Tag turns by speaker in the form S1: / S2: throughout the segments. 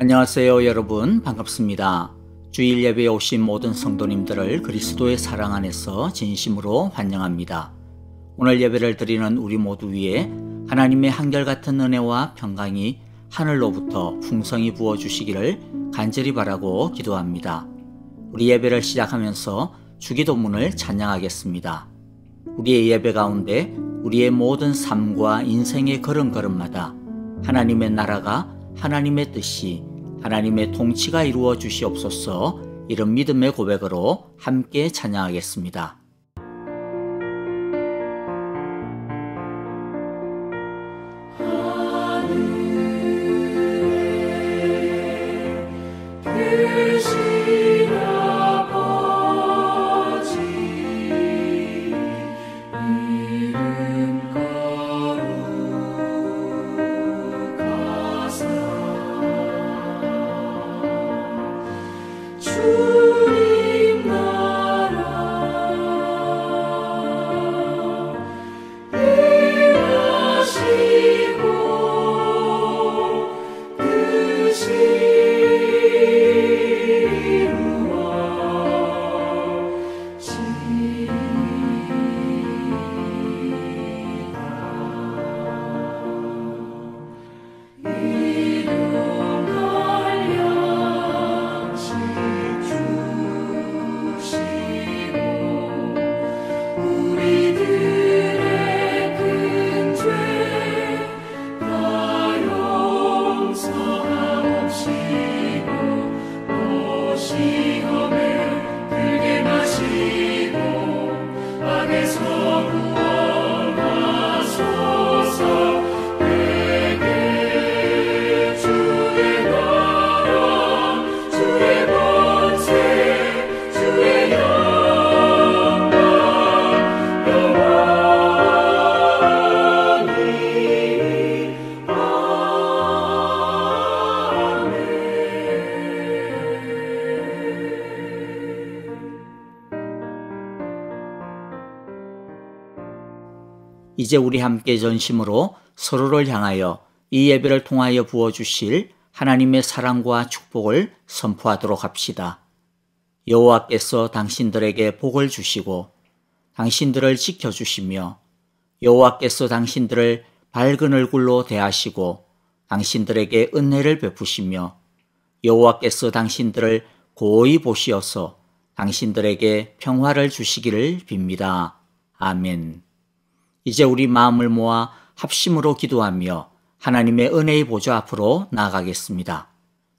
S1: 안녕하세요 여러분, 반갑습니다. 주일 예배에 오신 모든 성도님들을 그리스도의 사랑 안에서 진심으로 환영합니다. 오늘 예배를 드리는 우리 모두 위에 하나님의 한결같은 은혜와 평강이 하늘로부터 풍성히 부어주시기를 간절히 바라고 기도합니다. 우리 예배를 시작하면서 주기도문을 찬양하겠습니다. 우리의 예배 가운데 우리의 모든 삶과 인생의 걸음걸음마다 하나님의 나라가, 하나님의 뜻이, 하나님의 통치가 이루어 주시옵소서. 이런 믿음의 고백으로 함께 찬양하겠습니다. 이제 우리 함께 전심으로 서로를 향하여 이 예배를 통하여 부어주실 하나님의 사랑과 축복을 선포하도록 합시다. 여호와께서 당신들에게 복을 주시고 당신들을 지켜주시며 여호와께서 당신들을 밝은 얼굴로 대하시고 당신들에게 은혜를 베푸시며 여호와께서 당신들을 고이 보시어서 당신들에게 평화를 주시기를 빕니다. 아멘. 이제 우리 마음을 모아 합심으로 기도하며 하나님의 은혜의 보좌 앞으로 나아가겠습니다.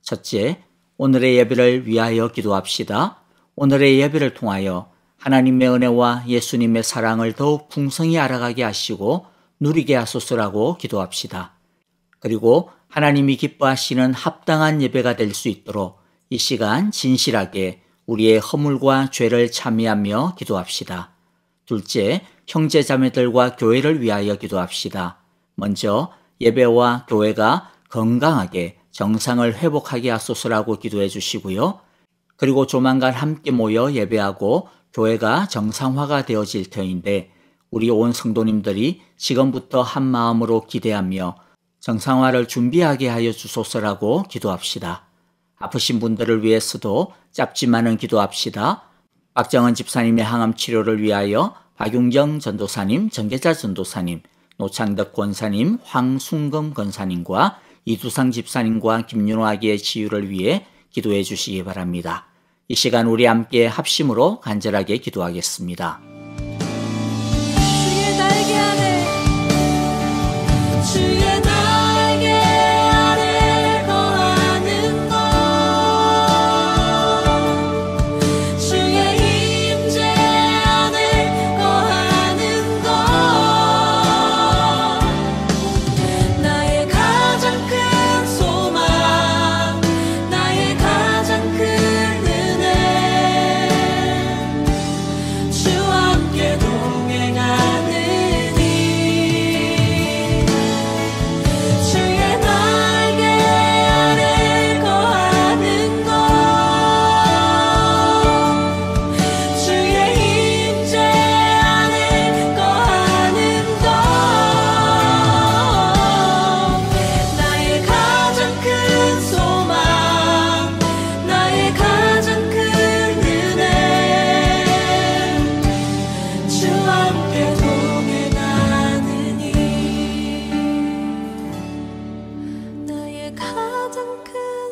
S1: 첫째, 오늘의 예배를 위하여 기도합시다. 오늘의 예배를 통하여 하나님의 은혜와 예수님의 사랑을 더욱 풍성히 알아가게 하시고 누리게 하소서라고 기도합시다. 그리고 하나님이 기뻐하시는 합당한 예배가 될 수 있도록 이 시간 진실하게 우리의 허물과 죄를 참회하며 기도합시다. 둘째, 형제자매들과 교회를 위하여 기도합시다. 먼저 예배와 교회가 건강하게 정상을 회복하게 하소서라고 기도해 주시고요. 그리고 조만간 함께 모여 예배하고 교회가 정상화가 되어질 터인데 우리 온 성도님들이 지금부터 한 마음으로 기대하며 정상화를 준비하게 하여 주소서라고 기도합시다. 아프신 분들을 위해서도 짧지만은 기도합시다. 박정은 집사님의 항암 치료를 위하여 박용정 전도사님, 정계자 전도사님, 노창덕 권사님, 황순금 권사님과 이두상 집사님과 김윤호 아기의 치유를 위해 기도해 주시기 바랍니다. 이 시간 우리 함께 합심으로 간절하게 기도하겠습니다.
S2: 주의 날개 아래 주의 날개 아래 거하는 것 주의 임재 안에 거하는 것 나의 가장 큰 소망 나의 가장 큰 은혜 주와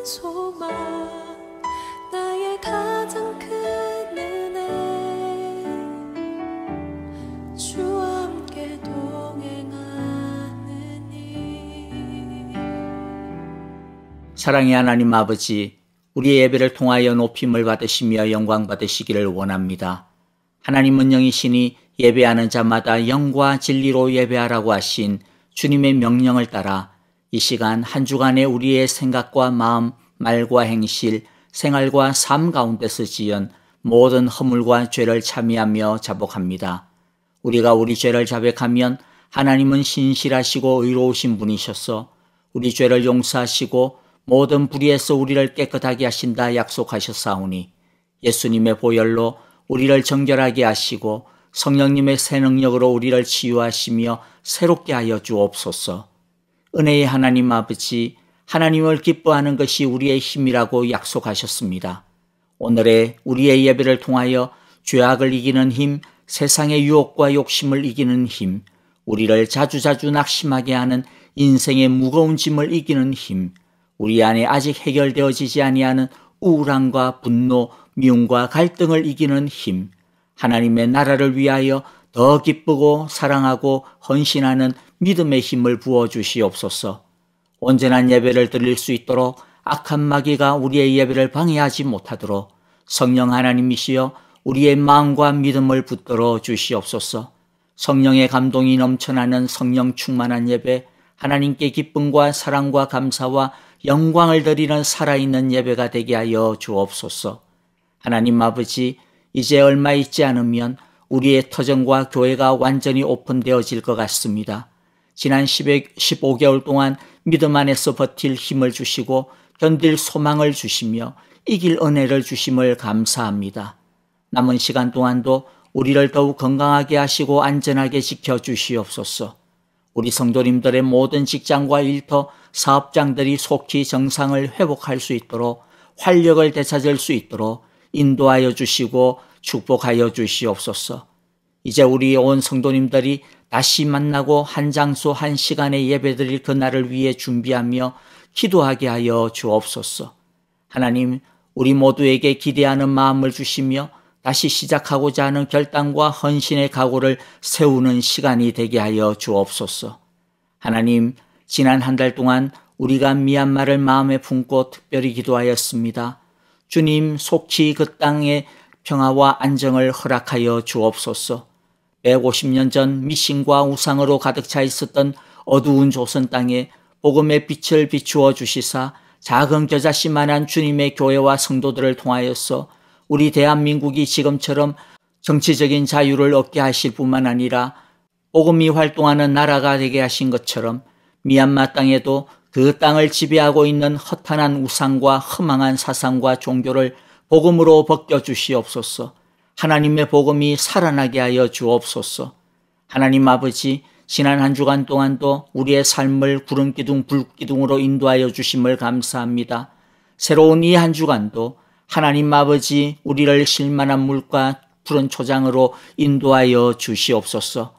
S2: 소망 나의 가장 큰 은혜 주와 함께 동행하느니.
S1: 사랑의 하나님 아버지, 우리의 예배를 통하여 높임을 받으시며 영광 받으시기를 원합니다. 하나님은 영이시니 예배하는 자마다 영과 진리로 예배하라고 하신 주님의 명령을 따라 이 시간 한 주간의 우리의 생각과 마음, 말과 행실, 생활과 삶 가운데서 지은 모든 허물과 죄를 참여하며 자복합니다. 우리가 우리 죄를 자백하면 하나님은 신실하시고 의로우신 분이셔서 우리 죄를 용서하시고 모든 불의에서 우리를 깨끗하게 하신다 약속하셨사오니 예수님의 보혈로 우리를 정결하게 하시고 성령님의 새 능력으로 우리를 치유하시며 새롭게 하여 주옵소서. 은혜의 하나님 아버지, 하나님을 기뻐하는 것이 우리의 힘이라고 약속하셨습니다. 오늘의 우리의 예배를 통하여 죄악을 이기는 힘, 세상의 유혹과 욕심을 이기는 힘, 우리를 자주자주 낙심하게 하는 인생의 무거운 짐을 이기는 힘, 우리 안에 아직 해결되어지지 아니하는 우울함과 분노, 미움과 갈등을 이기는 힘, 하나님의 나라를 위하여 더 기쁘고 사랑하고 헌신하는 믿음의 힘을 부어주시옵소서. 온전한 예배를 드릴 수 있도록 악한 마귀가 우리의 예배를 방해하지 못하도록 성령 하나님이시여 우리의 마음과 믿음을 붙들어 주시옵소서. 성령의 감동이 넘쳐나는 성령 충만한 예배, 하나님께 기쁨과 사랑과 감사와 영광을 드리는 살아있는 예배가 되게 하여 주옵소서. 하나님 아버지, 이제 얼마 있지 않으면 우리의 터전과 교회가 완전히 오픈되어질 것 같습니다. 지난 15개월 동안 믿음 안에서 버틸 힘을 주시고 견딜 소망을 주시며 이길 은혜를 주심을 감사합니다. 남은 시간 동안도 우리를 더욱 건강하게 하시고 안전하게 지켜주시옵소서. 우리 성도님들의 모든 직장과 일터, 사업장들이 속히 정상을 회복할 수 있도록 활력을 되찾을 수 있도록 인도하여 주시고 축복하여 주시옵소서. 이제 우리 온 성도님들이 다시 만나고 한 장소 한 시간에 예배드릴 그날을 위해 준비하며 기도하게 하여 주옵소서. 하나님, 우리 모두에게 기대하는 마음을 주시며 다시 시작하고자 하는 결단과 헌신의 각오를 세우는 시간이 되게 하여 주옵소서. 하나님, 지난 한 달 동안 우리가 미얀마를 마음에 품고 특별히 기도하였습니다. 주님, 속히 그 땅에 평화와 안정을 허락하여 주옵소서. 150년 전 미신과 우상으로 가득 차 있었던 어두운 조선 땅에 복음의 빛을 비추어 주시사 작은 겨자씨만한 주님의 교회와 성도들을 통하여서 우리 대한민국이 지금처럼 정치적인 자유를 얻게 하실 뿐만 아니라 복음이 활동하는 나라가 되게 하신 것처럼 미얀마 땅에도 그 땅을 지배하고 있는 허탄한 우상과 허망한 사상과 종교를 복음으로 벗겨주시옵소서. 하나님의 복음이 살아나게 하여 주옵소서. 하나님 아버지, 지난 한 주간 동안도 우리의 삶을 구름기둥 불기둥으로 인도하여 주심을 감사합니다. 새로운 이 한 주간도 하나님 아버지, 우리를 쉴만한 물과 푸른 초장으로 인도하여 주시옵소서.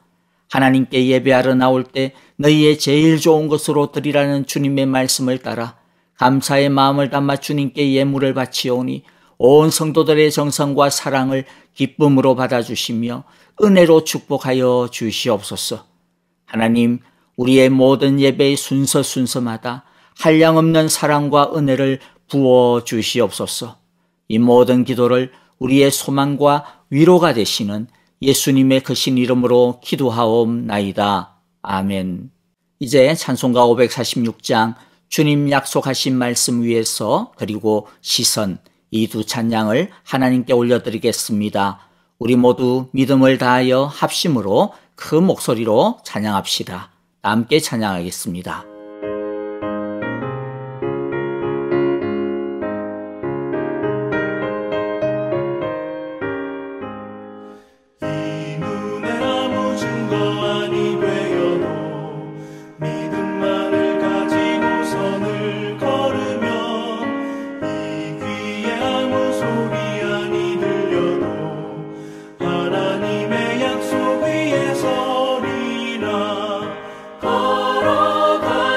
S1: 하나님께 예배하러 나올 때 너희의 제일 좋은 것으로 드리라는 주님의 말씀을 따라 감사의 마음을 담아 주님께 예물을 바치오니 온 성도들의 정성과 사랑을 기쁨으로 받아주시며 은혜로 축복하여 주시옵소서. 하나님, 우리의 모든 예배의 순서마다 한량없는 사랑과 은혜를 부어 주시옵소서. 이 모든 기도를 우리의 소망과 위로가 되시는 예수님의 크신 이름으로 기도하옵나이다. 아멘. 이제 찬송가 546장 주님 약속하신 말씀 위에서 그리고 시선 이 두 찬양을 하나님께 올려드리겠습니다. 우리 모두 믿음을 다하여 합심으로 큰 목소리로 찬양합시다. 함께 찬양하겠습니다.
S2: 걸어가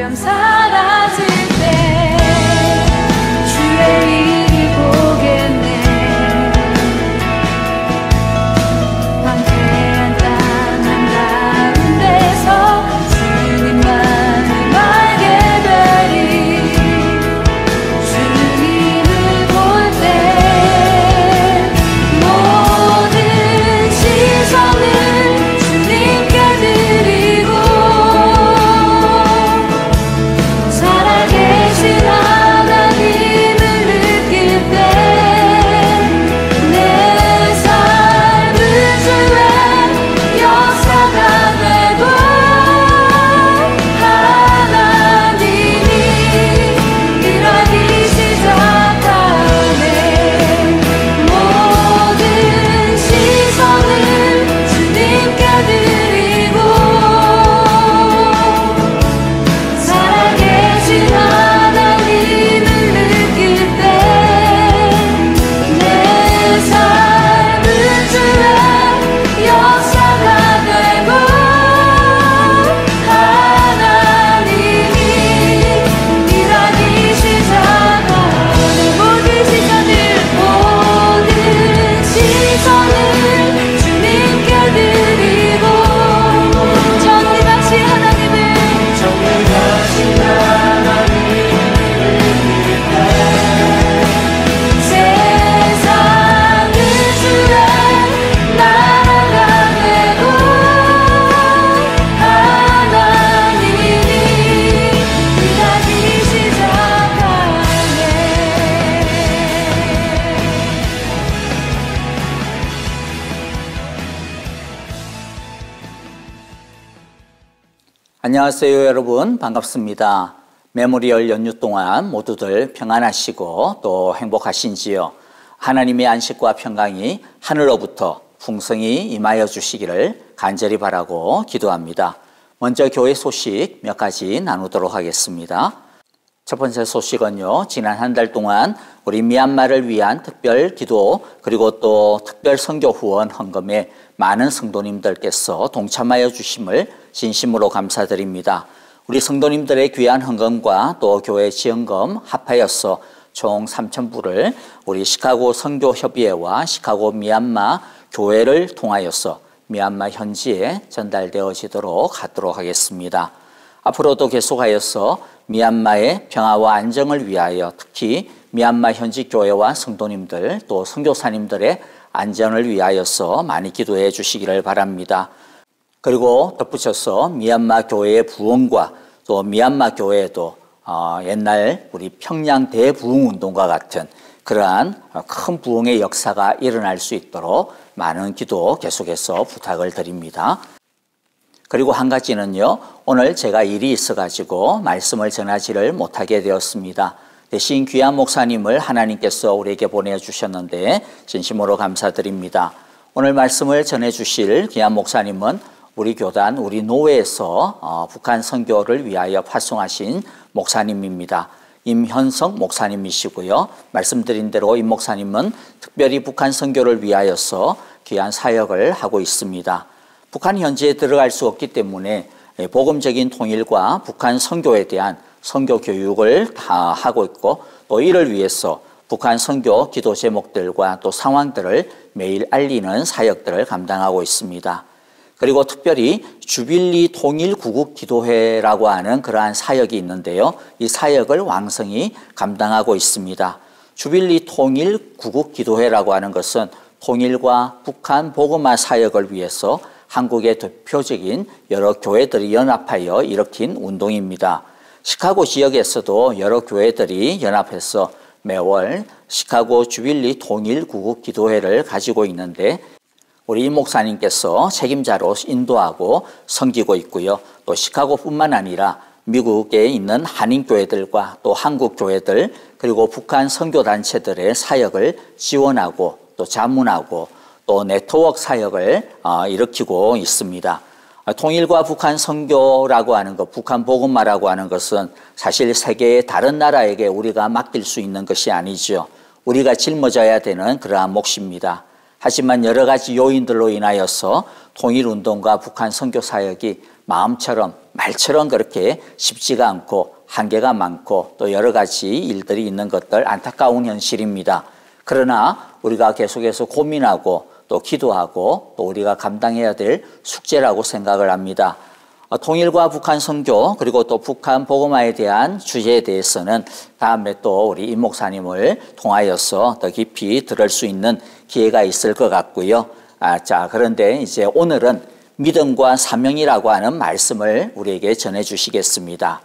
S2: 오염 사라질 때 주의 일을 보겠네. 황폐한 땅 한가운데서 주님만을 알게 되리. 주님을 볼 때 모든 시선을 주님께 드리고 살아계신 하나님을 느낄 때 내 삶은 주의 역사가 되고 하나님이 일하기 시작하네. 모든 시선을 주님께 드리고 살아계신 하나님을 느낄 때 내 삶은 주의 역사가 되고 하나님이 일하기 시작하네. 모든 시선을 주님께 드리고 정리하신 하나님을 세상은 주의 나라가 되고 하나님이 일하기 시작하네.
S1: 안녕하세요, 여러분. 반갑습니다. 메모리얼 연휴 동안 모두들 평안하시고 또 행복하신지요? 하나님의 안식과 평강이 하늘로부터 풍성히 임하여 주시기를 간절히 바라고 기도합니다. 먼저 교회 소식 몇 가지 나누도록 하겠습니다. 첫 번째 소식은요, 지난 한 달 동안 우리 미얀마를 위한 특별 기도 그리고 또 특별 선교 후원 헌금에 많은 성도님들께서 동참하여 주심을 진심으로 감사드립니다. 우리 성도님들의 귀한 헌금과 또 교회 지원금 합하여서 총 3,000불을 우리 시카고 선교협의회와 시카고 미얀마 교회를 통하여서 미얀마 현지에 전달되어지도록 하도록 하겠습니다. 앞으로도 계속하여서 미얀마의 평화와 안정을 위하여 특히 미얀마 현지 교회와 성도님들 또 선교사님들의 안전을 위하여서 많이 기도해 주시기를 바랍니다. 그리고 덧붙여서 미얀마 교회의 부흥과 또 미얀마 교회에도 옛날 우리 평양 대부흥운동과 같은 그러한 큰 부흥의 역사가 일어날 수 있도록 많은 기도 계속해서 부탁을 드립니다. 그리고 한 가지는요, 오늘 제가 일이 있어가지고 말씀을 전하지를 못하게 되었습니다. 대신 귀한 목사님을 하나님께서 우리에게 보내주셨는데 진심으로 감사드립니다. 오늘 말씀을 전해주실 귀한 목사님은 우리 교단, 우리 노회에서 북한 선교를 위하여 활성하신 목사님입니다. 임현석 목사님이시고요. 말씀드린 대로 임 목사님은 특별히 북한 선교를 위하여서 귀한 사역을 하고 있습니다. 북한 현지에 들어갈 수 없기 때문에 복음적인 통일과 북한 선교에 대한 선교 교육을 다 하고 있고 또 이를 위해서 북한 선교 기도 제목들과 또 상황들을 매일 알리는 사역들을 감당하고 있습니다. 그리고 특별히 주빌리 통일구국기도회라고 하는 그러한 사역이 있는데요. 이 사역을 왕성히 감당하고 있습니다. 주빌리 통일구국기도회라고 하는 것은 통일과 북한 복음화 사역을 위해서 한국의 대표적인 여러 교회들이 연합하여 일으킨 운동입니다. 시카고 지역에서도 여러 교회들이 연합해서 매월 시카고 주빌리 통일구국기도회를 가지고 있는데 우리 임 목사님께서 책임자로 인도하고 섬기고 있고요. 또 시카고뿐만 아니라 미국에 있는 한인교회들과 또 한국교회들 그리고 북한 선교단체들의 사역을 지원하고 또 자문하고 또 네트워크 사역을 일으키고 있습니다. 통일과 북한 선교라고 하는 것, 북한 복음화라고 하는 것은 사실 세계의 다른 나라에게 우리가 맡길 수 있는 것이 아니죠. 우리가 짊어져야 되는 그러한 몫입니다. 하지만 여러 가지 요인들로 인하여서 통일운동과 북한 선교 사역이 마음처럼 말처럼 그렇게 쉽지가 않고 한계가 많고 또 여러 가지 일들이 있는 것들 안타까운 현실입니다. 그러나 우리가 계속해서 고민하고 또 기도하고 또 우리가 감당해야 될 숙제라고 생각을 합니다. 통일과 북한 선교 그리고 또 북한 복음화에 대한 주제에 대해서는 다음에 또 우리 임 목사님을 통하여서 더 깊이 들을 수 있는 기회가 있을 것 같고요. 자, 그런데 이제 오늘은 믿음과 사명이라고 하는 말씀을 우리에게 전해 주시겠습니다.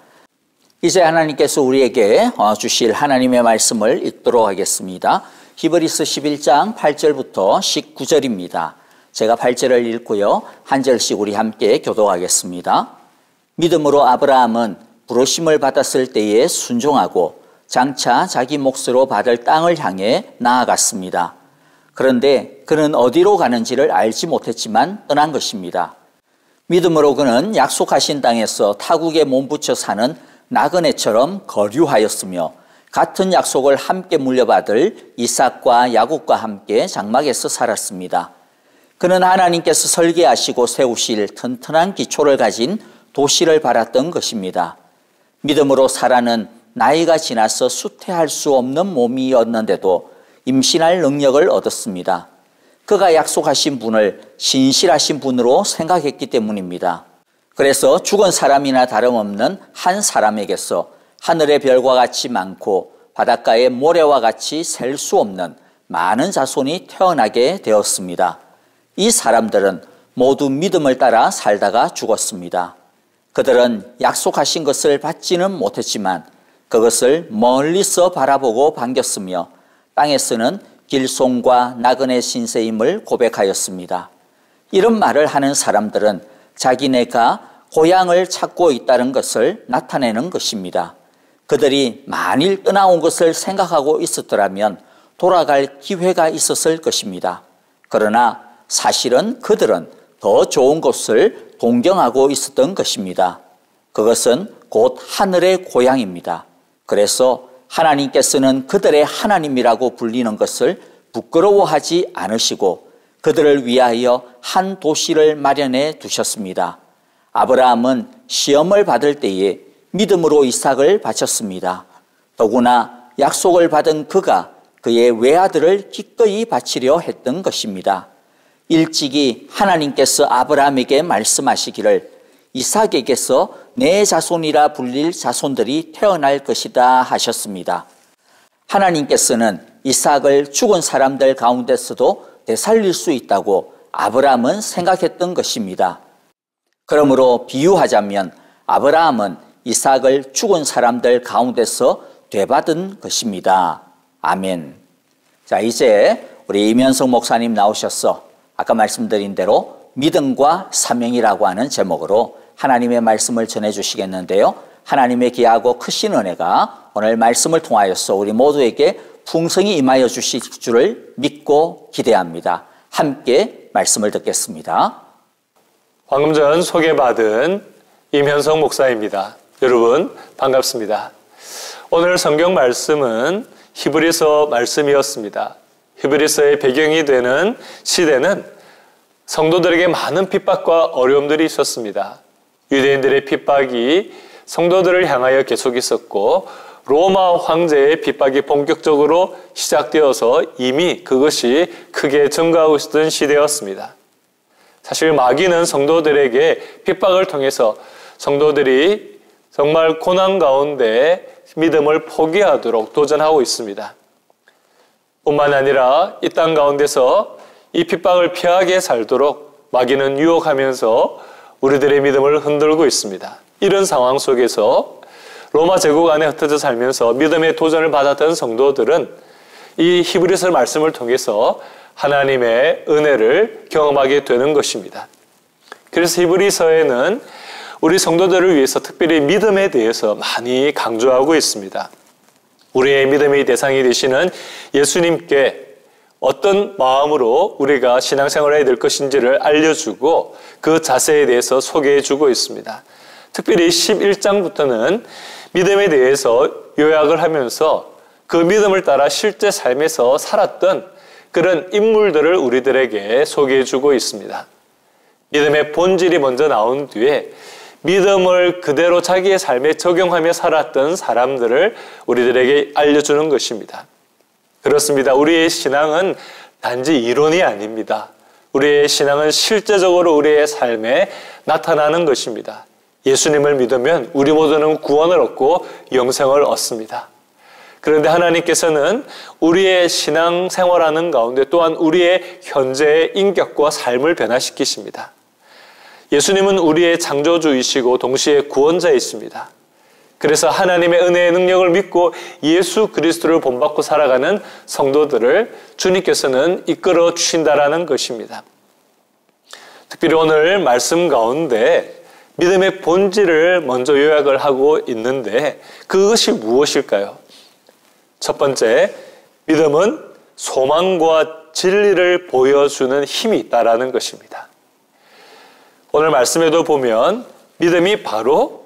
S1: 이제 하나님께서 우리에게 주실 하나님의 말씀을 읽도록 하겠습니다. 히브리서 11장 8절부터 19절입니다. 제가 8절을 읽고요. 한 절씩 우리 함께 교독하겠습니다. 믿음으로 아브라함은 부르심을 받았을 때에 순종하고 장차 자기 몫으로 받을 땅을 향해 나아갔습니다. 그런데 그는 어디로 가는지를 알지 못했지만 떠난 것입니다. 믿음으로 그는 약속하신 땅에서 타국에 몸붙여 사는 나그네처럼 거류하였으며 같은 약속을 함께 물려받을 이삭과 야곱과 함께 장막에서 살았습니다. 그는 하나님께서 설계하시고 세우실 튼튼한 기초를 가진 도시를 바랐던 것입니다. 믿음으로 사라는 나이가 지나서 수태할 수 없는 몸이었는데도 임신할 능력을 얻었습니다. 그가 약속하신 분을 신실하신 분으로 생각했기 때문입니다. 그래서 죽은 사람이나 다름없는 한 사람에게서 하늘의 별과 같이 많고 바닷가의 모래와 같이 셀 수 없는 많은 자손이 태어나게 되었습니다. 이 사람들은 모두 믿음을 따라 살다가 죽었습니다. 그들은 약속하신 것을 받지는 못했지만 그것을 멀리서 바라보고 반겼으며 땅에서는 길송과 나그네 신세임을 고백하였습니다. 이런 말을 하는 사람들은 자기네가 고향을 찾고 있다는 것을 나타내는 것입니다. 그들이 만일 떠나온 것을 생각하고 있었더라면 돌아갈 기회가 있었을 것입니다. 그러나 사실은 그들은 더 좋은 곳을 동경하고 있었던 것입니다. 그것은 곧 하늘의 고향입니다. 그래서 하나님께서는 그들의 하나님이라고 불리는 것을 부끄러워하지 않으시고 그들을 위하여 한 도시를 마련해 두셨습니다. 아브라함은 시험을 받을 때에 믿음으로 이삭을 바쳤습니다. 더구나 약속을 받은 그가 그의 외아들을 기꺼이 바치려 했던 것입니다. 일찍이 하나님께서 아브라함에게 말씀하시기를 이삭에게서 내 자손이라 불릴 자손들이 태어날 것이다 하셨습니다. 하나님께서는 이삭을 죽은 사람들 가운데서도 되살릴 수 있다고 아브라함은 생각했던 것입니다. 그러므로 비유하자면 아브라함은 이삭을 죽은 사람들 가운데서 되받은 것입니다. 아멘. 자, 이제 우리 이면석 목사님 나오셔서 아까 말씀드린 대로 믿음과 사명이라고 하는 제목으로 하나님의 말씀을 전해주시겠는데요. 하나님의 귀하고 크신 은혜가 오늘 말씀을 통하여서 우리 모두에게 풍성히 임하여 주실 줄을 믿고 기대합니다. 함께 말씀을 듣겠습니다.
S3: 방금 전 소개받은 임현석 목사입니다. 여러분 반갑습니다. 오늘 성경 말씀은 히브리서 말씀이었습니다. 히브리서의 배경이 되는 시대는 성도들에게 많은 핍박과 어려움들이 있었습니다. 유대인들의 핍박이 성도들을 향하여 계속 있었고 로마 황제의 핍박이 본격적으로 시작되어서 이미 그것이 크게 증가하고 있었던 시대였습니다. 사실 마귀는 성도들에게 핍박을 통해서 성도들이 정말 고난 가운데 믿음을 포기하도록 도전하고 있습니다. 뿐만 아니라 이 땅 가운데서 이 핍박을 피하게 살도록 마귀는 유혹하면서 우리들의 믿음을 흔들고 있습니다. 이런 상황 속에서 로마 제국 안에 흩어져 살면서 믿음의 도전을 받았던 성도들은 이 히브리서 말씀을 통해서 하나님의 은혜를 경험하게 되는 것입니다. 그래서 히브리서에는 우리 성도들을 위해서 특별히 믿음에 대해서 많이 강조하고 있습니다. 우리의 믿음의 대상이 되시는 예수님께 어떤 마음으로 우리가 신앙생활을 해야 될 것인지를 알려주고 그 자세에 대해서 소개해주고 있습니다. 특별히 11장부터는 믿음에 대해서 요약을 하면서 그 믿음을 따라 실제 삶에서 살았던 그런 인물들을 우리들에게 소개해주고 있습니다. 믿음의 본질이 먼저 나온 뒤에 믿음을 그대로 자기의 삶에 적용하며 살았던 사람들을 우리들에게 알려주는 것입니다. 그렇습니다. 우리의 신앙은 단지 이론이 아닙니다. 우리의 신앙은 실제적으로 우리의 삶에 나타나는 것입니다. 예수님을 믿으면 우리 모두는 구원을 얻고 영생을 얻습니다. 그런데 하나님께서는 우리의 신앙생활하는 가운데 또한 우리의 현재의 인격과 삶을 변화시키십니다. 예수님은 우리의 창조주이시고 동시에 구원자이십니다. 그래서 하나님의 은혜의 능력을 믿고 예수 그리스도를 본받고 살아가는 성도들을 주님께서는 이끌어 주신다라는 것입니다. 특별히 오늘 말씀 가운데 믿음의 본질을 먼저 요약을 하고 있는데 그것이 무엇일까요? 첫 번째, 믿음은 소망과 진리를 보여주는 힘이 있다라는 것입니다. 오늘 말씀에도 보면 믿음이 바로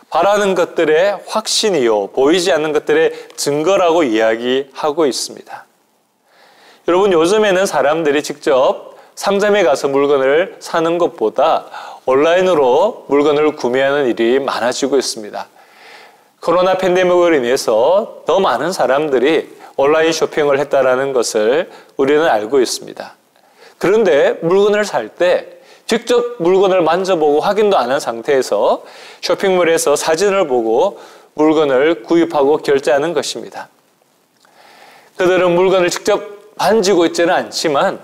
S3: 바라는 것들의 확신이요, 보이지 않는 것들의 증거라고 이야기하고 있습니다. 여러분, 요즘에는 사람들이 직접 상점에 가서 물건을 사는 것보다 온라인으로 물건을 구매하는 일이 많아지고 있습니다. 코로나 팬데믹으로 인해서 더 많은 사람들이 온라인 쇼핑을 했다는 것을 우리는 알고 있습니다. 그런데 물건을 살 때 직접 물건을 만져보고 확인도 안 한 상태에서 쇼핑몰에서 사진을 보고 물건을 구입하고 결제하는 것입니다. 그들은 물건을 직접 만지고 있지는 않지만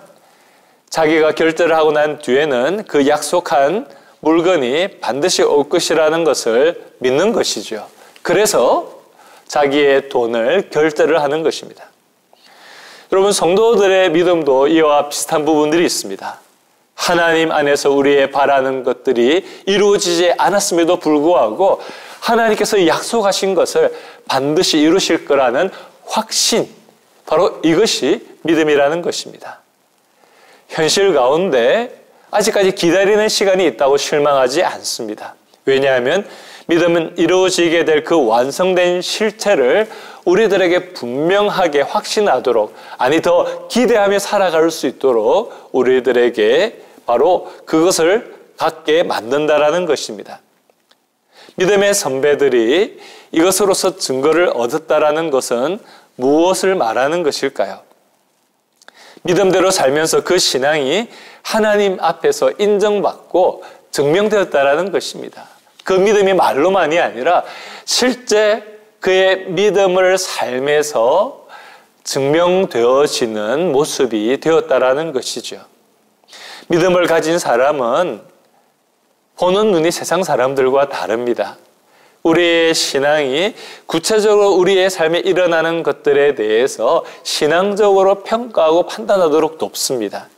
S3: 자기가 결제를 하고 난 뒤에는 그 약속한 물건이 반드시 올 것이라는 것을 믿는 것이죠. 그래서 자기의 돈을 결제를 하는 것입니다. 여러분, 성도들의 믿음도 이와 비슷한 부분들이 있습니다. 하나님 안에서 우리의 바라는 것들이 이루어지지 않았음에도 불구하고 하나님께서 약속하신 것을 반드시 이루실 거라는 확신, 바로 이것이 믿음이라는 것입니다. 현실 가운데 아직까지 기다리는 시간이 있다고 실망하지 않습니다. 왜냐하면 믿음은 이루어지게 될 그 완성된 실체를 우리들에게 분명하게 확신하도록, 아니 더 기대하며 살아갈 수 있도록 우리들에게 바로 그것을 갖게 만든다라는 것입니다. 믿음의 선배들이 이것으로서 증거를 얻었다라는 것은 무엇을 말하는 것일까요? 믿음대로 살면서 그 신앙이 하나님 앞에서 인정받고 증명되었다라는 것입니다. 그 믿음이 말로만이 아니라 실제 그의 믿음을 삶에서 증명되어지는 모습이 되었다라는 것이죠. 믿음을 가진 사람은 보는 눈이 세상 사람들과 다릅니다. 우리의 신앙이 구체적으로 우리의 삶에 일어나는 것들에 대해서 신앙적으로 평가하고 판단하도록 돕습니다.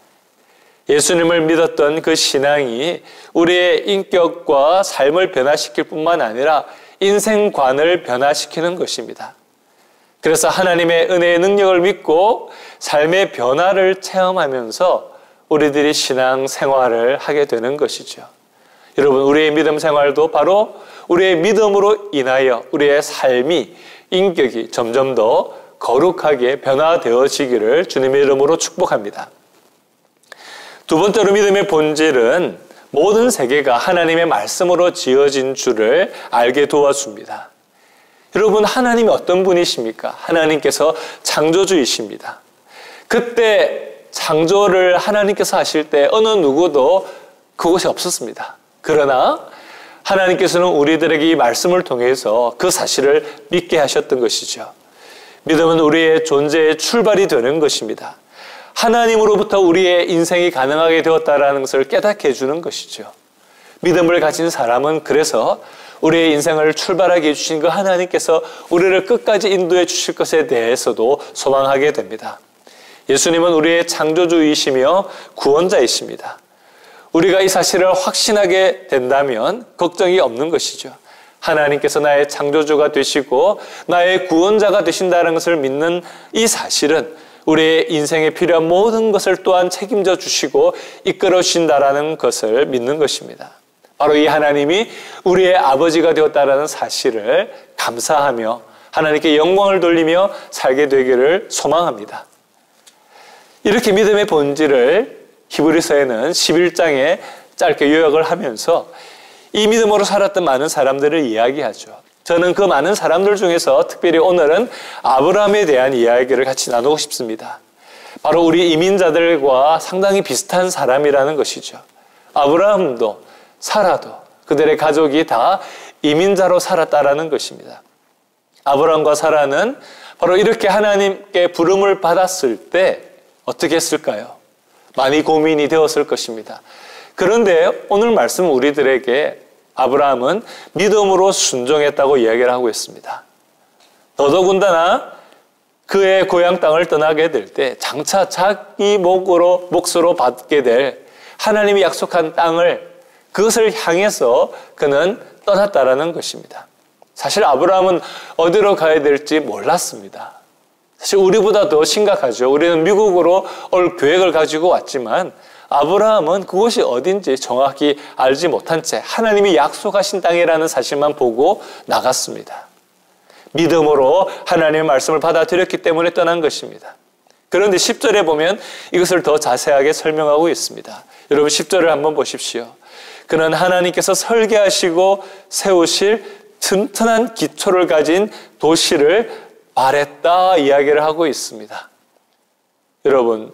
S3: 예수님을 믿었던 그 신앙이 우리의 인격과 삶을 변화시킬 뿐만 아니라 인생관을 변화시키는 것입니다. 그래서 하나님의 은혜의 능력을 믿고 삶의 변화를 체험하면서 우리들이 신앙 생활을 하게 되는 것이죠. 여러분, 우리의 믿음 생활도 바로 우리의 믿음으로 인하여 우리의 삶이, 인격이 점점 더 거룩하게 변화되어지기를 주님의 이름으로 축복합니다. 두 번째로 믿음의 본질은 모든 세계가 하나님의 말씀으로 지어진 줄을 알게 도와줍니다. 여러분, 하나님이 어떤 분이십니까? 하나님께서 창조주이십니다. 그때 창조를 하나님께서 하실 때 어느 누구도 그곳이 없었습니다. 그러나 하나님께서는 우리들에게 이 말씀을 통해서 그 사실을 믿게 하셨던 것이죠. 믿음은 우리의 존재의 출발이 되는 것입니다. 하나님으로부터 우리의 인생이 가능하게 되었다는 것을 깨닫게 해주는 것이죠. 믿음을 가진 사람은 그래서 우리의 인생을 출발하게 해주신 그 하나님께서 우리를 끝까지 인도해 주실 것에 대해서도 소망하게 됩니다. 예수님은 우리의 창조주이시며 구원자이십니다. 우리가 이 사실을 확신하게 된다면 걱정이 없는 것이죠. 하나님께서 나의 창조주가 되시고 나의 구원자가 되신다는 것을 믿는 이 사실은 우리의 인생에 필요한 모든 것을 또한 책임져 주시고 이끌어 주신다는 것을 믿는 것입니다. 바로 이 하나님이 우리의 아버지가 되었다는 사실을 감사하며 하나님께 영광을 돌리며 살게 되기를 소망합니다. 이렇게 믿음의 본질을 히브리서에는 11장에 짧게 요약을 하면서 이 믿음으로 살았던 많은 사람들을 이야기하죠. 저는 그 많은 사람들 중에서 특별히 오늘은 아브라함에 대한 이야기를 같이 나누고 싶습니다. 바로 우리 이민자들과 상당히 비슷한 사람이라는 것이죠. 아브라함도 사라도 그들의 가족이 다 이민자로 살았다라는 것입니다. 아브라함과 사라는 바로 이렇게 하나님께 부름을 받았을 때 어떻게 했을까요? 많이 고민이 되었을 것입니다. 그런데 오늘 말씀 우리들에게 아브라함은 믿음으로 순종했다고 이야기를 하고 있습니다. 더더군다나 그의 고향 땅을 떠나게 될 때 장차 자기 몫으로 받게 될 하나님이 약속한 땅을 그것을 향해서 그는 떠났다라는 것입니다. 사실 아브라함은 어디로 가야 될지 몰랐습니다. 사실 우리보다 더 심각하죠. 우리는 미국으로 올 계획을 가지고 왔지만 아브라함은 그곳이 어딘지 정확히 알지 못한 채 하나님이 약속하신 땅이라는 사실만 보고 나갔습니다. 믿음으로 하나님의 말씀을 받아들였기 때문에 떠난 것입니다. 그런데 10절에 보면 이것을 더 자세하게 설명하고 있습니다. 여러분 10절을 한번 보십시오. 그는 하나님께서 설계하시고 세우실 튼튼한 기초를 가진 도시를 바랬다 이야기를 하고 있습니다. 여러분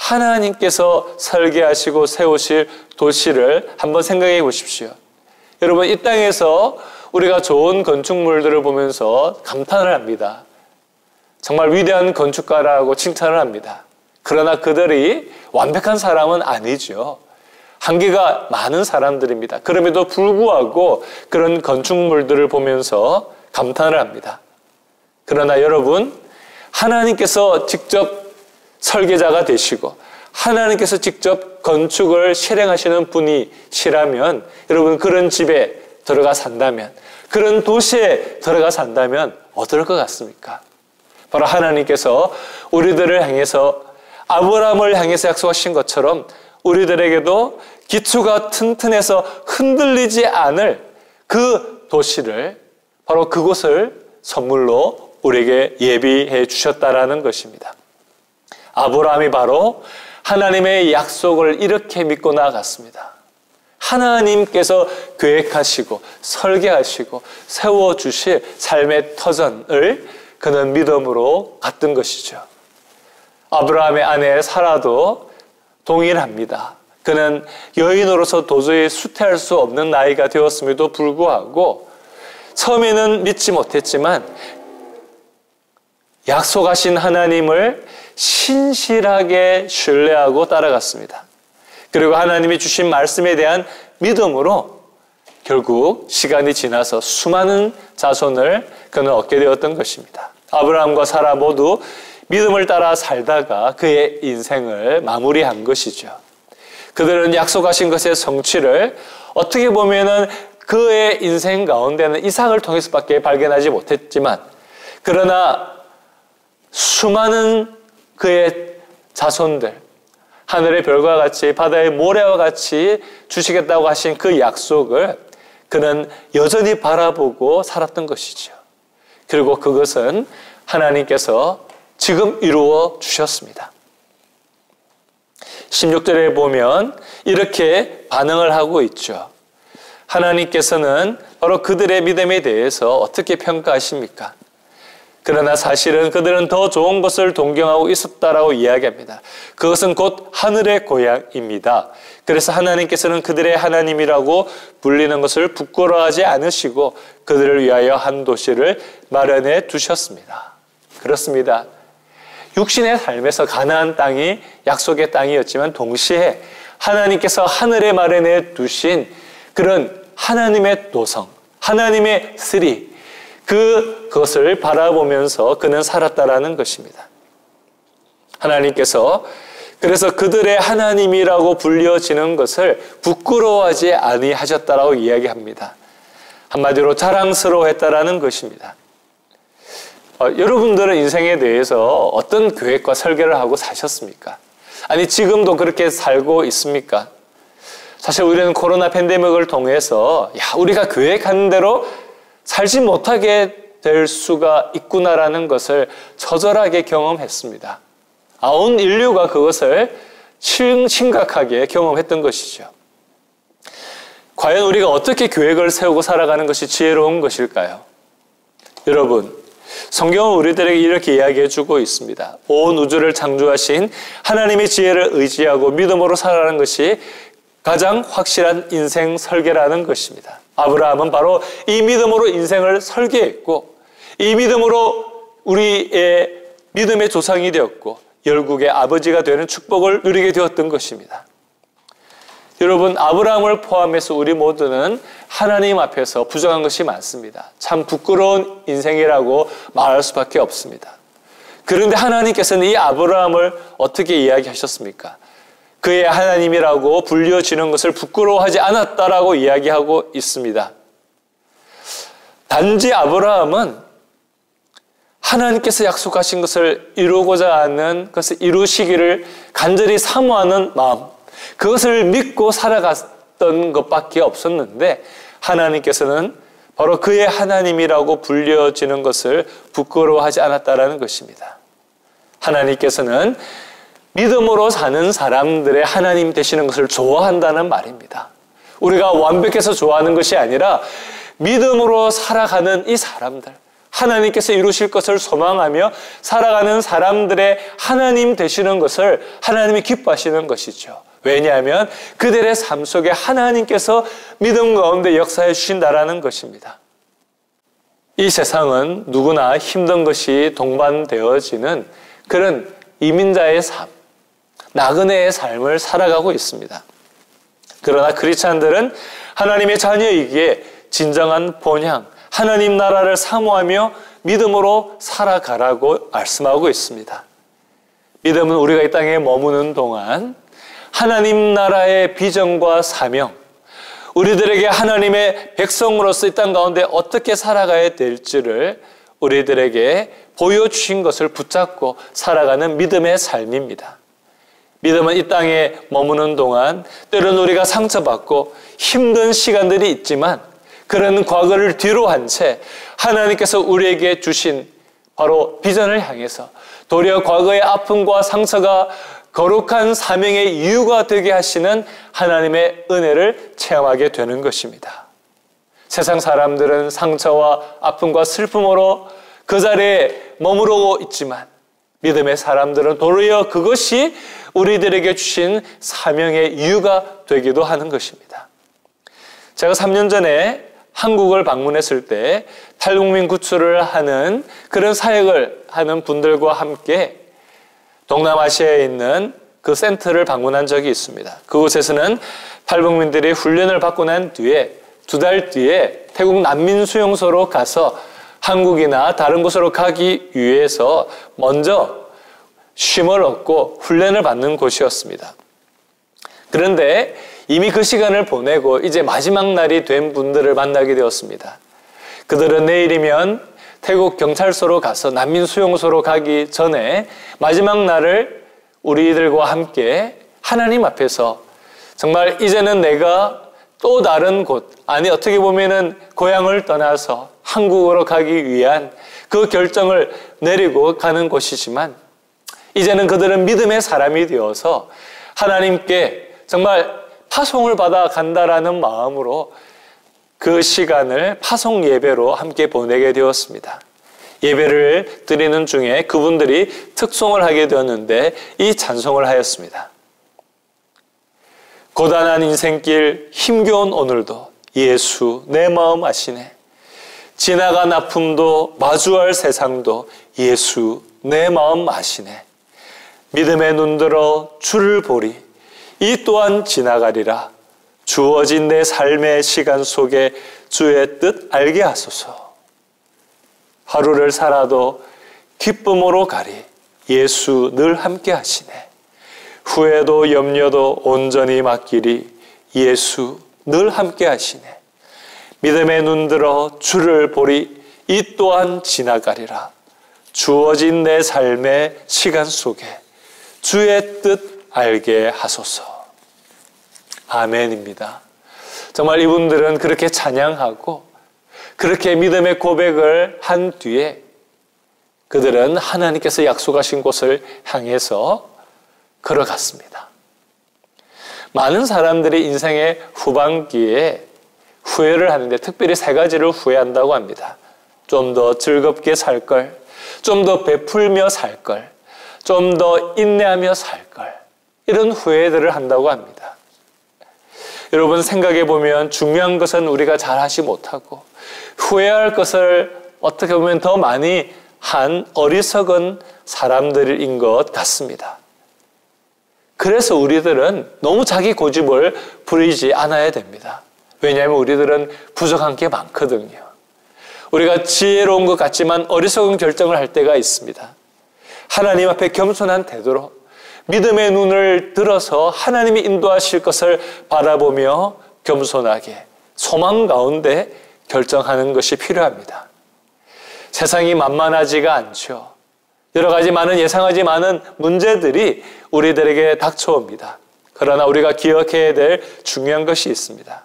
S3: 하나님께서 설계하시고 세우실 도시를 한번 생각해 보십시오. 여러분 이 땅에서 우리가 좋은 건축물들을 보면서 감탄을 합니다. 정말 위대한 건축가라고 칭찬을 합니다. 그러나 그들이 완벽한 사람은 아니죠. 한계가 많은 사람들입니다. 그럼에도 불구하고 그런 건축물들을 보면서 감탄을 합니다. 그러나 여러분 하나님께서 직접 설계자가 되시고 하나님께서 직접 건축을 실행하시는 분이시라면 여러분 그런 집에 들어가 산다면 그런 도시에 들어가 산다면 어떨 것 같습니까? 바로 하나님께서 우리들을 향해서 아브라함을 향해서 약속하신 것처럼 우리들에게도 기초가 튼튼해서 흔들리지 않을 그 도시를 바로 그곳을 선물로 우리에게 예비해 주셨다라는 것입니다. 아브라함이 바로 하나님의 약속을 이렇게 믿고 나아갔습니다. 하나님께서 계획하시고 설계하시고 세워주실 삶의 터전을 그는 믿음으로 갔던 것이죠. 아브라함의 아내 사라도 동일합니다. 그는 여인으로서 도저히 수태할 수 없는 나이가 되었음에도 불구하고 처음에는 믿지 못했지만 약속하신 하나님을 신실하게 신뢰하고 따라갔습니다. 그리고 하나님이 주신 말씀에 대한 믿음으로 결국 시간이 지나서 수많은 자손을 그는 얻게 되었던 것입니다. 아브라함과 사라 모두 믿음을 따라 살다가 그의 인생을 마무리한 것이죠. 그들은 약속하신 것의 성취를 어떻게 보면은 그의 인생 가운데는 이삭을 통해서밖에 발견하지 못했지만 그러나 수많은 그의 자손들 하늘의 별과 같이 바다의 모래와 같이 주시겠다고 하신 그 약속을 그는 여전히 바라보고 살았던 것이죠. 그리고 그것은 하나님께서 지금 이루어 주셨습니다. 16절에 보면 이렇게 반응을 하고 있죠. 하나님께서는 바로 그들의 믿음에 대해서 어떻게 평가하십니까? 그러나 사실은 그들은 더 좋은 것을 동경하고 있었다라고 이야기합니다. 그것은 곧 하늘의 고향입니다. 그래서 하나님께서는 그들의 하나님이라고 불리는 것을 부끄러워하지 않으시고 그들을 위하여 한 도시를 마련해 두셨습니다. 그렇습니다. 육신의 삶에서 가나안 땅이 약속의 땅이었지만 동시에 하나님께서 하늘에 마련해 두신 그런 하나님의 도성, 하나님의 쓰리 그것을 바라보면서 그는 살았다라는 것입니다. 하나님께서 그래서 그들의 하나님이라고 불려지는 것을 부끄러워하지 아니하셨다라고 이야기합니다. 한마디로 자랑스러워했다라는 것입니다. 여러분들은 인생에 대해서 어떤 계획과 설계를 하고 사셨습니까? 아니 지금도 그렇게 살고 있습니까? 사실 우리는 코로나 팬데믹을 통해서 우리가 계획한 대로 살지 못하게 될 수가 있구나라는 것을 처절하게 경험했습니다. 온 인류가 그것을 심각하게 경험했던 것이죠. 과연 우리가 어떻게 계획을 세우고 살아가는 것이 지혜로운 것일까요? 여러분, 성경은 우리들에게 이렇게 이야기해 주고 있습니다. 온 우주를 창조하신 하나님의 지혜를 의지하고 믿음으로 살아가는 것이 가장 확실한 인생 설계라는 것입니다. 아브라함은 바로 이 믿음으로 인생을 설계했고, 이 믿음으로 우리의 믿음의 조상이 되었고 열국의 아버지가 되는 축복을 누리게 되었던 것입니다. 여러분, 아브라함을 포함해서 우리 모두는 하나님 앞에서 부정한 것이 많습니다. 참 부끄러운 인생이라고 말할 수밖에 없습니다. 그런데 하나님께서는 이 아브라함을 어떻게 이야기하셨습니까? 그의 하나님이라고 불려지는 것을 부끄러워하지 않았다라고 이야기하고 있습니다. 단지 아브라함은 하나님께서 약속하신 것을 이루고자 하는 것을 이루시기를 간절히 사모하는 마음, 그것을 믿고 살아갔던 것밖에 없었는데 하나님께서는 바로 그의 하나님이라고 불려지는 것을 부끄러워하지 않았다라는 것입니다. 하나님께서는 믿음으로 사는 사람들의 하나님 되시는 것을 좋아한다는 말입니다. 우리가 완벽해서 좋아하는 것이 아니라 믿음으로 살아가는 이 사람들, 하나님께서 이루실 것을 소망하며 살아가는 사람들의 하나님 되시는 것을 하나님이 기뻐하시는 것이죠. 왜냐하면 그들의 삶 속에 하나님께서 믿음 가운데 역사해 주신다라는 것입니다. 이 세상은 누구나 힘든 것이 동반되어지는 그런 이민자의 삶, 나그네의 삶을 살아가고 있습니다. 그러나 크리스찬들은 하나님의 자녀이기에 진정한 본향, 하나님 나라를 사모하며 믿음으로 살아가라고 말씀하고 있습니다. 믿음은 우리가 이 땅에 머무는 동안 하나님 나라의 비전과 사명, 우리들에게 하나님의 백성으로서 이 땅 가운데 어떻게 살아가야 될지를 우리들에게 보여주신 것을 붙잡고 살아가는 믿음의 삶입니다. 믿음은 이 땅에 머무는 동안 때로는 우리가 상처받고 힘든 시간들이 있지만 그런 과거를 뒤로 한 채 하나님께서 우리에게 주신 바로 비전을 향해서 도리어 과거의 아픔과 상처가 거룩한 사명의 이유가 되게 하시는 하나님의 은혜를 체험하게 되는 것입니다. 세상 사람들은 상처와 아픔과 슬픔으로 그 자리에 머무르고 있지만 믿음의 사람들은 도리어 그것이 우리들에게 주신 사명의 이유가 되기도 하는 것입니다. 제가 3년 전에 한국을 방문했을 때 탈북민 구출을 하는 그런 사역을 하는 분들과 함께 동남아시아에 있는 그 센터를 방문한 적이 있습니다. 그곳에서는 탈북민들이 훈련을 받고 난 뒤에 2달 뒤에 태국 난민 수용소로 가서 한국이나 다른 곳으로 가기 위해서 먼저 쉼을 얻고 훈련을 받는 곳이었습니다. 그런데 이미 그 시간을 보내고 이제 마지막 날이 된 분들을 만나게 되었습니다. 그들은 내일이면 태국 경찰서로 가서 난민 수용소로 가기 전에 마지막 날을 우리들과 함께 하나님 앞에서 정말 이제는 내가 또 다른 곳, 아니 어떻게 보면은 고향을 떠나서 한국으로 가기 위한 그 결정을 내리고 가는 곳이지만 이제는 그들은 믿음의 사람이 되어서 하나님께 정말 파송을 받아 간다라는 마음으로 그 시간을 파송 예배로 함께 보내게 되었습니다. 예배를 드리는 중에 그분들이 특송을 하게 되었는데 이 찬송을 하였습니다. 고단한 인생길 힘겨운 오늘도 예수 내 마음 아시네. 지나간 아픔도 마주할 세상도 예수 내 마음 아시네. 믿음에 눈들어 주를 보리 이 또한 지나가리라. 주어진 내 삶의 시간 속에 주의 뜻 알게 하소서. 하루를 살아도 기쁨으로 가리 예수 늘 함께 하시네. 후회도 염려도 온전히 맡기리 예수 늘 함께 하시네. 믿음에 눈들어 주를 보리 이 또한 지나가리라. 주어진 내 삶의 시간 속에 주의 뜻 알게 하소서. 아멘입니다. 정말 이분들은 그렇게 찬양하고 그렇게 믿음의 고백을 한 뒤에 그들은 하나님께서 약속하신 곳을 향해서 걸어갔습니다. 많은 사람들이 인생의 후반기에 후회를 하는데 특별히 3가지를 후회한다고 합니다. 좀 더 즐겁게 살 걸, 좀 더 베풀며 살 걸, 좀 더 인내하며 살 걸. 이런 후회들을 한다고 합니다. 여러분 생각해 보면 중요한 것은 우리가 잘하지 못하고 후회할 것을 어떻게 보면 더 많이 한 어리석은 사람들인 것 같습니다. 그래서 우리들은 너무 자기 고집을 부리지 않아야 됩니다. 왜냐하면 우리들은 부족한 게 많거든요. 우리가 지혜로운 것 같지만 어리석은 결정을 할 때가 있습니다. 하나님 앞에 겸손한 태도로 믿음의 눈을 들어서 하나님이 인도하실 것을 바라보며 겸손하게 소망 가운데 결정하는 것이 필요합니다. 세상이 만만하지가 않죠. 여러 가지 많은 예상하지 많은 문제들이 우리들에게 닥쳐옵니다. 그러나 우리가 기억해야 될 중요한 것이 있습니다.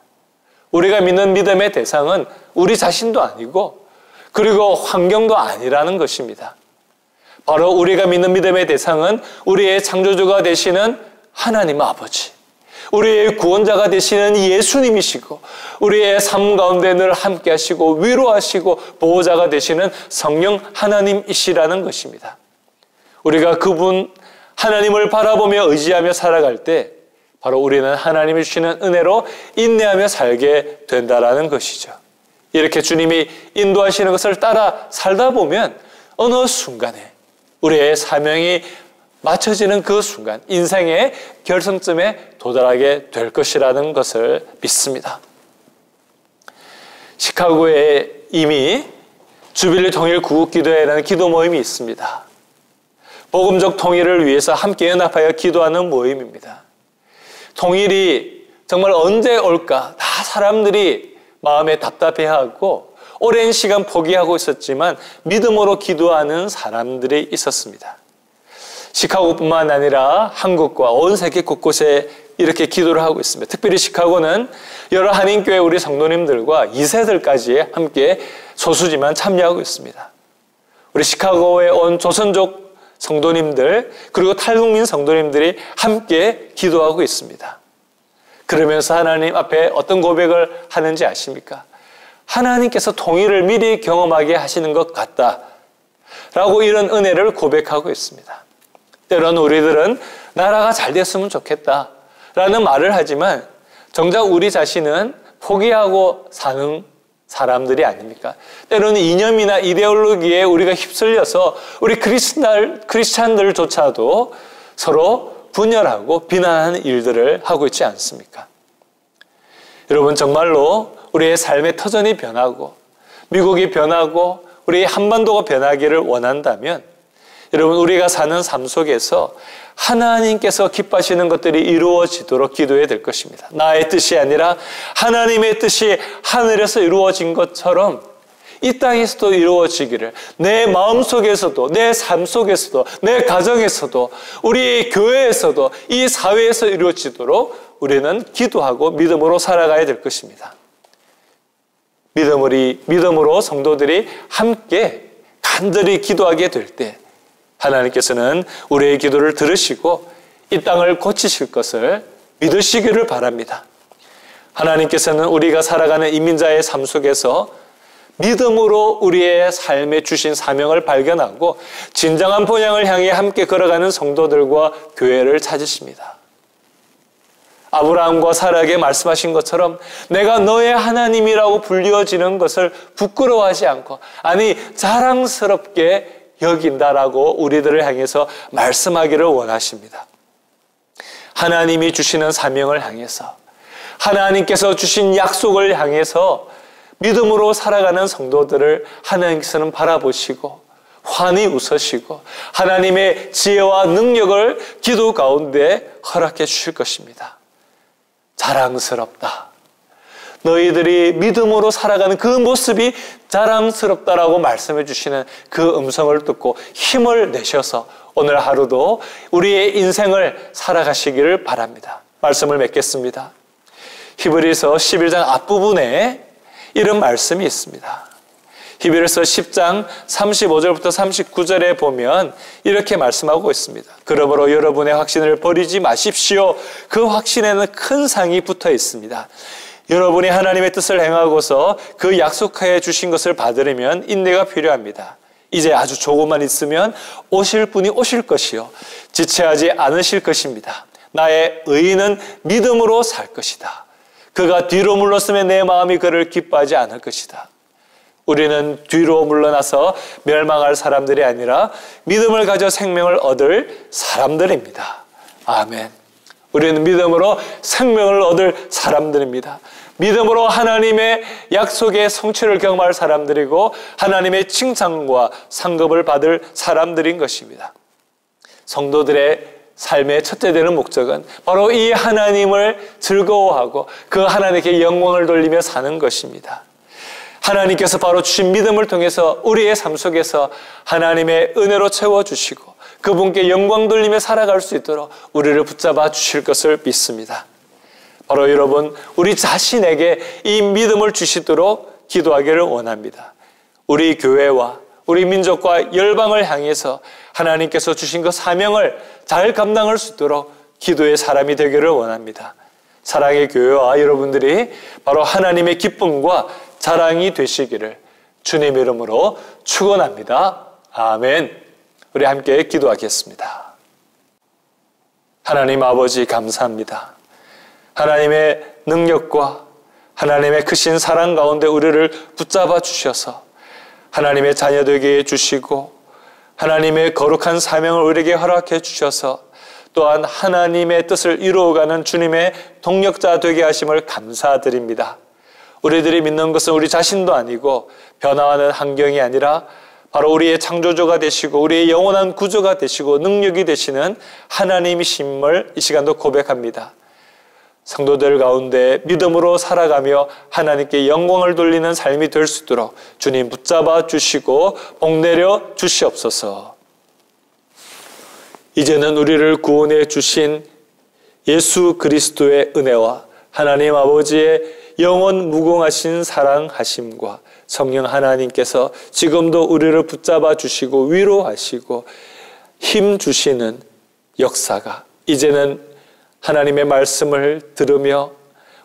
S3: 우리가 믿는 믿음의 대상은 우리 자신도 아니고 그리고 환경도 아니라는 것입니다. 바로 우리가 믿는 믿음의 대상은 우리의 창조주가 되시는 하나님 아버지, 우리의 구원자가 되시는 예수님이시고 우리의 삶 가운데 늘 함께 하시고 위로하시고 보호자가 되시는 성령 하나님이시라는 것입니다. 우리가 그분 하나님을 바라보며 의지하며 살아갈 때 바로 우리는 하나님이 주시는 은혜로 인내하며 살게 된다라는 것이죠. 이렇게 주님이 인도하시는 것을 따라 살다 보면 어느 순간에 우리의 사명이 맞춰지는 그 순간 인생의 결승점에 도달하게 될 것이라는 것을 믿습니다. 시카고에 이미 주빌리 통일 구국기도회라는 기도 모임이 있습니다. 복음적 통일을 위해서 함께 연합하여 기도하는 모임입니다. 통일이 정말 언제 올까? 다 사람들이 마음에 답답해하고 오랜 시간 포기하고 있었지만 믿음으로 기도하는 사람들이 있었습니다. 시카고뿐만 아니라 한국과 온 세계 곳곳에 이렇게 기도를 하고 있습니다. 특별히 시카고는 여러 한인교회 우리 성도님들과 2세들까지 함께 소수지만 참여하고 있습니다. 우리 시카고에 온 조선족 성도님들 그리고 탈북민 성도님들이 함께 기도하고 있습니다. 그러면서 하나님 앞에 어떤 고백을 하는지 아십니까? 하나님께서 통일을 미리 경험하게 하시는 것 같다 라고 이런 은혜를 고백하고 있습니다. 때로는 우리들은 나라가 잘 됐으면 좋겠다 라는 말을 하지만 정작 우리 자신은 포기하고 사는 사람들이 아닙니까? 때로는 이념이나 이데올로기에 우리가 휩쓸려서 우리 크리스찬들조차도 서로 분열하고 비난하는 일들을 하고 있지 않습니까? 여러분 정말로 우리의 삶의 터전이 변하고 미국이 변하고 우리 한반도가 변하기를 원한다면 여러분 우리가 사는 삶 속에서 하나님께서 기뻐하시는 것들이 이루어지도록 기도해야 될 것입니다. 나의 뜻이 아니라 하나님의 뜻이 하늘에서 이루어진 것처럼 이 땅에서도 이루어지기를 내 마음속에서도 내 삶 속에서도 내 가정에서도 우리 교회에서도 이 사회에서 이루어지도록 우리는 기도하고 믿음으로 살아가야 될 것입니다. 믿음으로 성도들이 함께 간절히 기도하게 될 때 하나님께서는 우리의 기도를 들으시고 이 땅을 고치실 것을 믿으시기를 바랍니다. 하나님께서는 우리가 살아가는 이민자의 삶 속에서 믿음으로 우리의 삶에 주신 사명을 발견하고 진정한 본향을 향해 함께 걸어가는 성도들과 교회를 찾으십니다. 아브라함과 사라에게 말씀하신 것처럼 내가 너의 하나님이라고 불리워지는 것을 부끄러워하지 않고 아니 자랑스럽게 여긴다라고 우리들을 향해서 말씀하기를 원하십니다. 하나님이 주시는 사명을 향해서 하나님께서 주신 약속을 향해서 믿음으로 살아가는 성도들을 하나님께서는 바라보시고 환히 웃으시고 하나님의 지혜와 능력을 기도 가운데 허락해 주실 것입니다. 자랑스럽다. 너희들이 믿음으로 살아가는 그 모습이 자랑스럽다라고 말씀해 주시는 그 음성을 듣고 힘을 내셔서 오늘 하루도 우리의 인생을 살아가시기를 바랍니다. 말씀을 맺겠습니다. 히브리서 11장 앞부분에 이런 말씀이 있습니다. 히브리서 10장 35절부터 39절에 보면 이렇게 말씀하고 있습니다. 그러므로 여러분의 확신을 버리지 마십시오. 그 확신에는 큰 상이 붙어 있습니다. 여러분이 하나님의 뜻을 행하고서 그 약속하여 주신 것을 받으려면 인내가 필요합니다. 이제 아주 조금만 있으면 오실 분이 오실 것이요 지체하지 않으실 것입니다. 나의 의인은 믿음으로 살 것이다. 그가 뒤로 물렀으면 내 마음이 그를 기뻐하지 않을 것이다. 우리는 뒤로 물러나서 멸망할 사람들이 아니라 믿음을 가져 생명을 얻을 사람들입니다. 아멘. 우리는 믿음으로 생명을 얻을 사람들입니다. 믿음으로 하나님의 약속의 성취를 경험할 사람들이고 하나님의 칭찬과 상급을 받을 사람들인 것입니다. 성도들의 삶의 첫째 되는 목적은 바로 이 하나님을 즐거워하고 그 하나님께 영광을 돌리며 사는 것입니다. 하나님께서 바로 주신 믿음을 통해서 우리의 삶 속에서 하나님의 은혜로 채워주시고 그분께 영광 돌리며 살아갈 수 있도록 우리를 붙잡아 주실 것을 믿습니다. 바로 여러분, 우리 자신에게 이 믿음을 주시도록 기도하기를 원합니다. 우리 교회와 우리 민족과 열방을 향해서 하나님께서 주신 그 사명을 잘 감당할 수 있도록 기도의 사람이 되기를 원합니다. 사랑의 교회와 여러분들이 바로 하나님의 기쁨과 자랑이 되시기를 주님 이름으로 축원합니다. 아멘. 우리 함께 기도하겠습니다. 하나님 아버지 감사합니다. 하나님의 능력과 하나님의 크신 사랑 가운데 우리를 붙잡아 주셔서 하나님의 자녀 되게 해주시고 하나님의 거룩한 사명을 우리에게 허락해 주셔서 또한 하나님의 뜻을 이루어가는 주님의 동력자 되게 하심을 감사드립니다. 우리들이 믿는 것은 우리 자신도 아니고 변화하는 환경이 아니라 바로 우리의 창조주가 되시고 우리의 영원한 구주가 되시고 능력이 되시는 하나님이심을 이 시간도 고백합니다. 성도들 가운데 믿음으로 살아가며 하나님께 영광을 돌리는 삶이 될 수 있도록 주님 붙잡아 주시고 복내려 주시옵소서. 이제는 우리를 구원해 주신 예수 그리스도의 은혜와 하나님 아버지의 영원 무궁하신 사랑하심과 성령 하나님께서 지금도 우리를 붙잡아 주시고 위로하시고 힘 주시는 역사가 이제는 하나님의 말씀을 들으며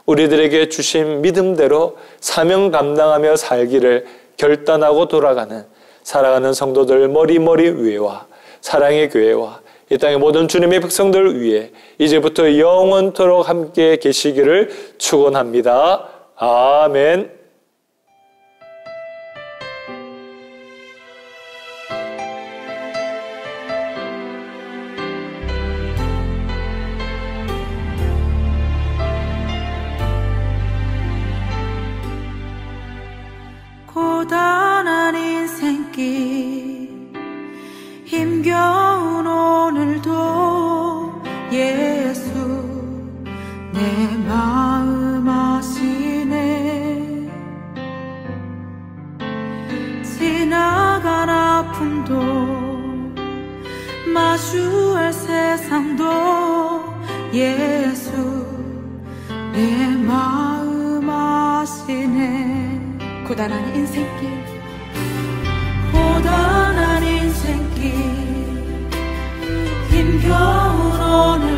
S3: 우리들에게 주신 믿음대로 사명 감당하며 살기를 결단하고 돌아가는 살아가는 성도들 머리머리 위에와 사랑의 교회와 이 땅의 모든 주님의 백성들 위해 이제부터 영원토록 함께 계시기를 축원합니다. 아멘.
S2: 고단한 인생길 힘겨운 오늘도 예수 내 마음 아시네. 지나간 아픔도 마주할 세상도 예수 내 마음 아시네. 고단한 인생길 고단한 인생길 힘겨운 오늘